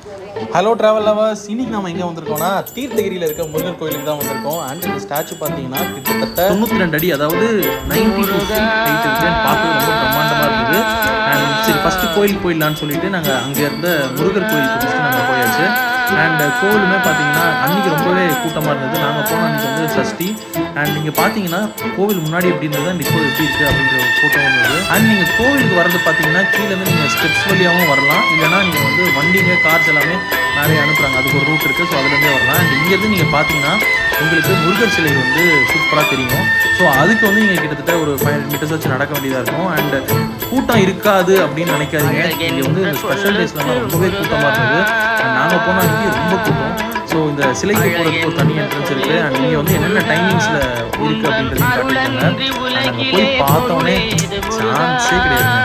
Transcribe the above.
Hello travel lovers, இன்னைக்கு நம்ம எங்கே வந்திருக்கோம்னா தீர்த்தகிரியில் இருக்க முருகர் கோயிலுக்கு தான் வந்திருக்கோம். அண்ட் இந்த ஸ்டாச்சு பார்த்தீங்கன்னா கிட்டத்தட்ட 92 அடி, அதாவது 92 feet ஹைட் இருக்குன்னு பார்க்க ரொம்ப பிரம்மாண்டமாக இருக்குது. அண்ட் சரி ஃபஸ்ட்டு கோயிலுக்கு போயிடலான்னு சொல்லிட்டு நாங்கள் அங்கே இருந்த முருகர் கோயிலுக்கு ஃபஸ்ட்டு நாங்கள் போயாச்சு. அண்ட் கோவிலுமே பார்த்தீங்கன்னா அன்றைக்கி ரொம்பவே கூட்டமாக இருந்தது. நாங்கள் போன அன்றைக்கி வந்து சஷ்டி. அண்ட் நீங்கள் பார்த்தீங்கன்னா கோவில் முன்னாடி எப்படி இருந்தது அண்ட் இப்போ எப்படி இருக்குது அப்படின்ற ஒரு ஃபோட்டோ இருந்தது. அண்ட் நீங்கள் கோவிலுக்கு வரது பார்த்தீங்கன்னா கீழேருந்து நீங்கள் ஸ்டெப்ஸ் வழியாகவும் வரலாம், இல்லைனா நீங்கள் வந்து வண்டிங்க கார்ஸ் எல்லாமே நிறைய அனுப்புகிறாங்க, அதுக்கு ஒரு ரூட் இருக்குது. ஸோ அதுலேருந்தே வரலாம். அண்ட் இங்கேருந்து நீங்கள் பார்த்தீங்கன்னா உங்களுக்கு முருகர் சிலை வந்து சூப்பராக தெரியும். ஸோ அதுக்கு வந்து நீங்கள் கிட்டத்தட்ட ஒரு 500 மீட்டர்ஸ் வச்சு நடக்க வேண்டியதாக இருக்கும். அண்ட் கூட்டம் இருக்காது அப்படின்னு நினைக்காதீங்க. இங்கே வந்து இந்த ஸ்பெஷல் டேஸ்லாம் ரொம்பவே கூட்டமாக இருந்தது. நாங்கள் போன அன்றைக்கி ரொம்ப கூட்டம். ஸோ இந்த சிலைக்கு போகிறதுக்கு ஒரு தனி என்ட்ரன்ஸ் இருக்குது. அண்ட் நீங்கள் வந்து என்னென்ன டைமிங்ஸில் இருக்குது அப்படின்றதையும் காட்டியிருக்காங்க. நாங்கள் போய் பார்த்தோன்னே சான்ஸே கிடையாது.